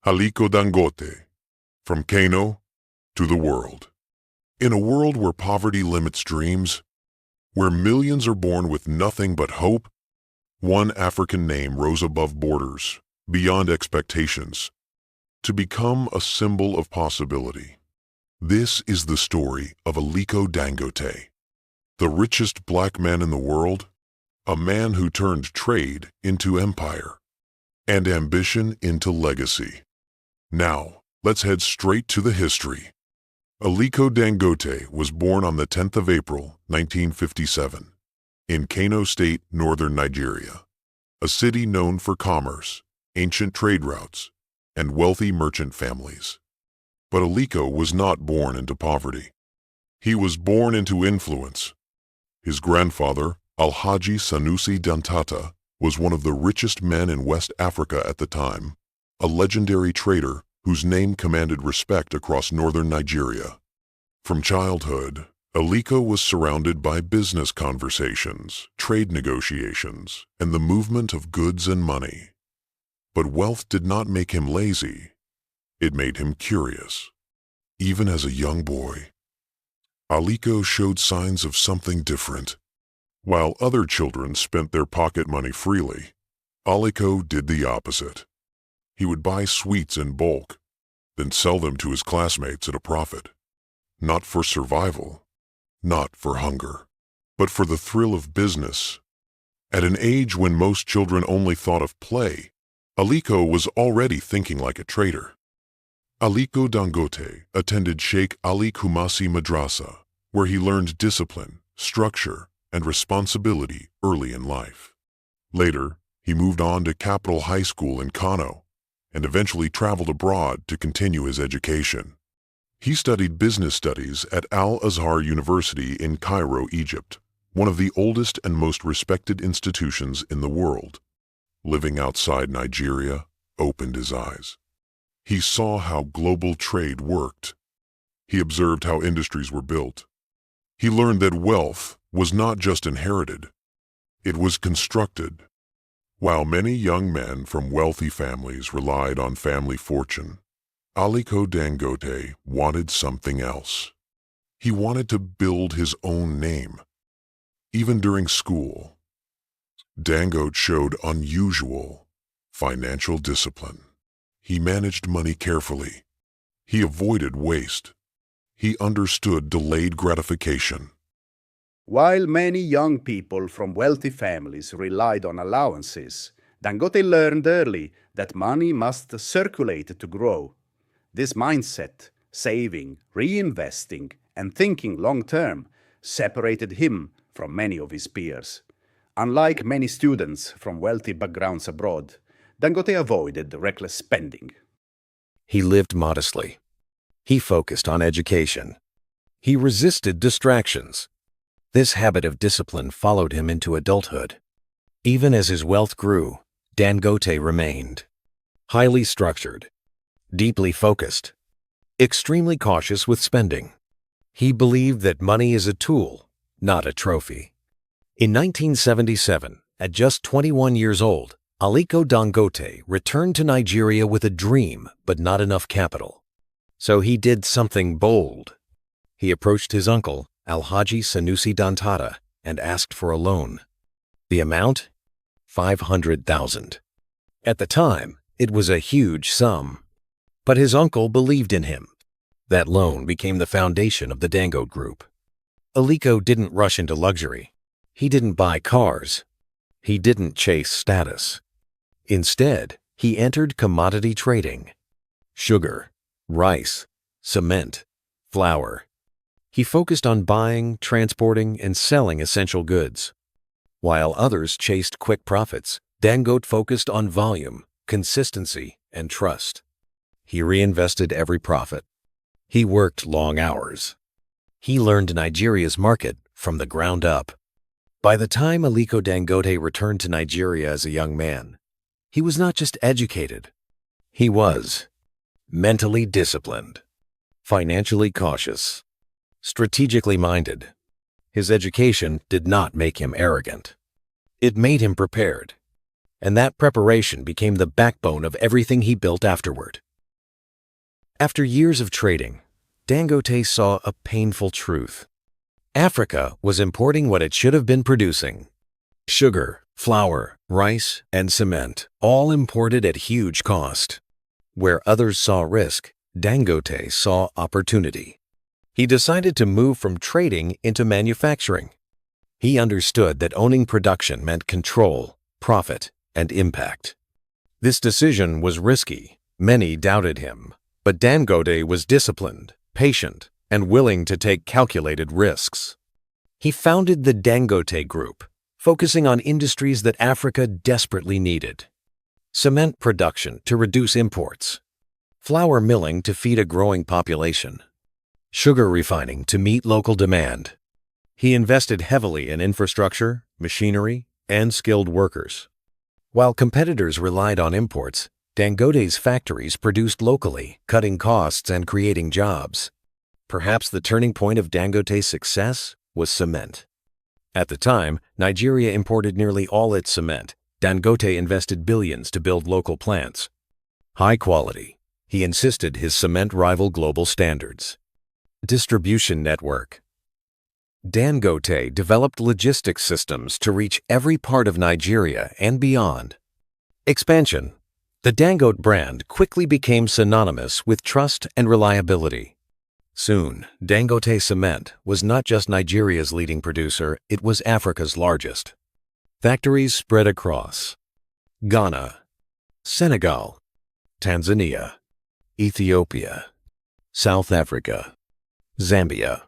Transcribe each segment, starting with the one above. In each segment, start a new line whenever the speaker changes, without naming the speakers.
Aliko Dangote, from Kano to the world. In a world where poverty limits dreams, where millions are born with nothing but hope, one African name rose above borders, beyond expectations, to become a symbol of possibility. This is the story of Aliko Dangote, the richest black man in the world, a man who turned trade into empire and ambition into legacy. Now, let's head straight to the history. Aliko Dangote was born on the 10th of April, 1957, in Kano State, northern Nigeria, a city known for commerce, ancient trade routes, and wealthy merchant families. But Aliko was not born into poverty. He was born into influence. His grandfather, Alhaji Sanusi Dantata, was one of the richest men in West Africa at the time, a legendary trader whose name commanded respect across northern Nigeria. From childhood, Aliko was surrounded by business conversations, trade negotiations, and the movement of goods and money. But wealth did not make him lazy. It made him curious. Even as a young boy, Aliko showed signs of something different. While other children spent their pocket money freely, Aliko did the opposite. He would buy sweets in bulk, then sell them to his classmates at a profit. Not for survival, not for hunger, but for the thrill of business. At an age when most children only thought of play, Aliko was already thinking like a trader. Aliko Dangote attended Sheikh Ali Kumasi Madrasa, where he learned discipline, structure, and responsibility early in life. Later, he moved on to Capital High School in Kano, and eventually traveled abroad to continue his education. He studied business studies at Al-Azhar University in Cairo, Egypt, one of the oldest and most respected institutions in the world. Living outside Nigeria opened his eyes. He saw how global trade worked. He observed how industries were built. He learned that wealth was not just inherited, it was constructed. While many young men from wealthy families relied on family fortune, Aliko Dangote wanted something else. He wanted to build his own name. Even during school, Dangote showed unusual financial discipline. He managed money carefully. He avoided waste. He understood delayed gratification.
While many young people from wealthy families relied on allowances, Dangote learned early that money must circulate to grow. This mindset, saving, reinvesting, and thinking long-term, separated him from many of his peers. Unlike many students from wealthy backgrounds abroad, Dangote avoided reckless spending.
He lived modestly. He focused on education. He resisted distractions. This habit of discipline followed him into adulthood. Even as his wealth grew, Dangote remained highly structured, deeply focused, extremely cautious with spending. He believed that money is a tool, not a trophy. In 1977, at just 21 years old, Aliko Dangote returned to Nigeria with a dream but not enough capital. So he did something bold. He approached his uncle, Alhaji Sanusi Dantata, and asked for a loan. The amount? 500,000. At the time, it was a huge sum. But his uncle believed in him. That loan became the foundation of the Dangote Group. Aliko didn't rush into luxury. He didn't buy cars. He didn't chase status. Instead, he entered commodity trading. Sugar, rice, cement, flour. He focused on buying, transporting, and selling essential goods. While others chased quick profits, Dangote focused on volume, consistency, and trust. He reinvested every profit. He worked long hours. He learned Nigeria's market from the ground up. By the time Aliko Dangote returned to Nigeria as a young man, he was not just educated. He was mentally disciplined, financially cautious, strategically minded. His education did not make him arrogant. It made him prepared. And that preparation became the backbone of everything he built afterward. After years of trading, Dangote saw a painful truth. Africa was importing what it should have been producing. Sugar, flour, rice, and cement, all imported at huge cost. Where others saw risk, Dangote saw opportunity. He decided to move from trading into manufacturing. He understood that owning production meant control, profit, and impact. This decision was risky. Many doubted him. But Dangote was disciplined, patient, and willing to take calculated risks. He founded the Dangote Group, focusing on industries that Africa desperately needed. Cement production to reduce imports. Flour milling to feed a growing population. Sugar refining to meet local demand. He invested heavily in infrastructure, machinery, and skilled workers. While competitors relied on imports, Dangote's factories produced locally, cutting costs and creating jobs. Perhaps the turning point of Dangote's success was cement. At the time, Nigeria imported nearly all its cement. Dangote invested billions to build local plants. High quality. He insisted his cement rival global standards. Distribution network. Dangote developed logistics systems to reach every part of Nigeria and beyond. Expansion. The Dangote brand quickly became synonymous with trust and reliability. Soon, Dangote Cement was not just Nigeria's leading producer, it was Africa's largest. Factories spread across Ghana, Senegal, Tanzania, Ethiopia, South Africa, Zambia.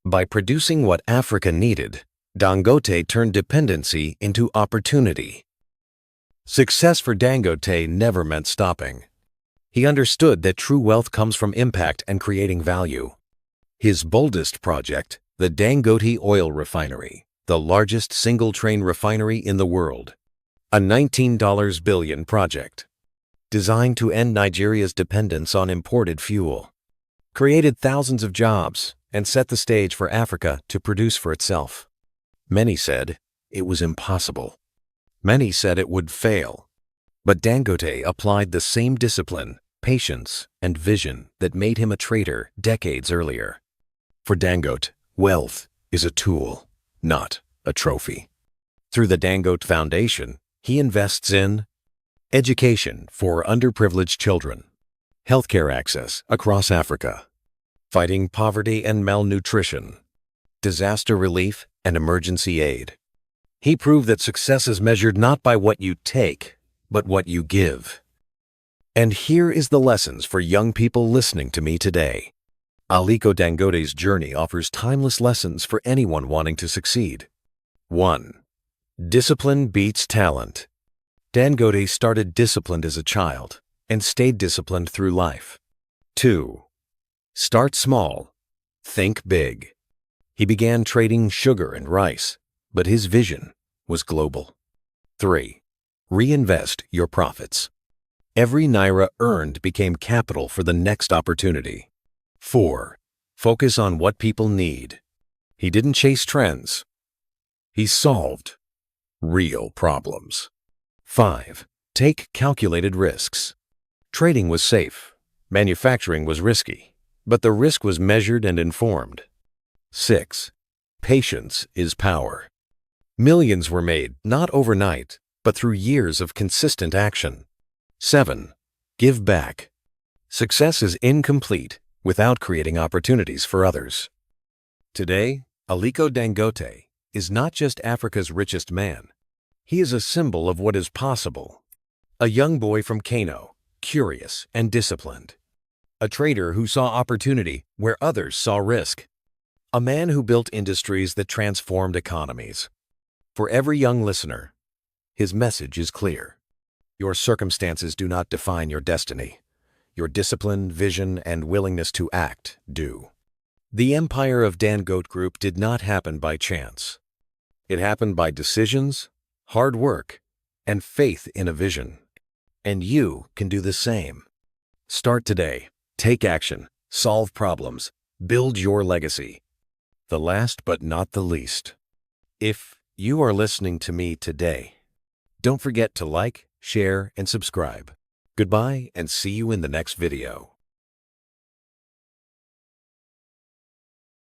By producing what Africa needed, Dangote turned dependency into opportunity. Success for Dangote never meant stopping. He understood that true wealth comes from impact and creating value. His boldest project, the Dangote Oil Refinery, the largest single-train refinery in the world, a $19 billion project, designed to end Nigeria's dependence on imported fuel, created thousands of jobs, and set the stage for Africa to produce for itself. Many said it was impossible. Many said it would fail. But Dangote applied the same discipline, patience, and vision that made him a trader decades earlier. For Dangote, wealth is a tool, not a trophy. Through the Dangote Foundation, he invests in education for underprivileged children, healthcare access across Africa, fighting poverty and malnutrition, disaster relief and emergency aid. He proved that success is measured not by what you take, but what you give. And here is the lessons for young people listening to me today. Aliko Dangote's journey offers timeless lessons for anyone wanting to succeed. 1. Discipline beats talent. Dangote started disciplined as a child and stayed disciplined through life. 2. Start small. Think big. He began trading sugar and rice, but his vision was global. 3. Reinvest your profits. Every naira earned became capital for the next opportunity. 4. Focus on what people need. He didn't chase trends. He solved real problems. 5. Take calculated risks. Trading was safe. Manufacturing was risky, but the risk was measured and informed. 6. Patience is power. Millions were made, not overnight, but through years of consistent action. 7. Give back. Success is incomplete without creating opportunities for others. Today, Aliko Dangote is not just Africa's richest man. He is a symbol of what is possible. A young boy from Kano, curious and disciplined. A trader who saw opportunity where others saw risk. A man who built industries that transformed economies. For every young listener, his message is clear. Your circumstances do not define your destiny. Your discipline, vision, and willingness to act do. The empire of Dangote Group did not happen by chance. It happened by decisions, hard work, and faith in a vision. And you can do the same. Start today. Take action. Solve problems. Build your legacy. The last but not the least. If you are listening to me today, don't forget to like, share, and subscribe. Goodbye and see you in the next video.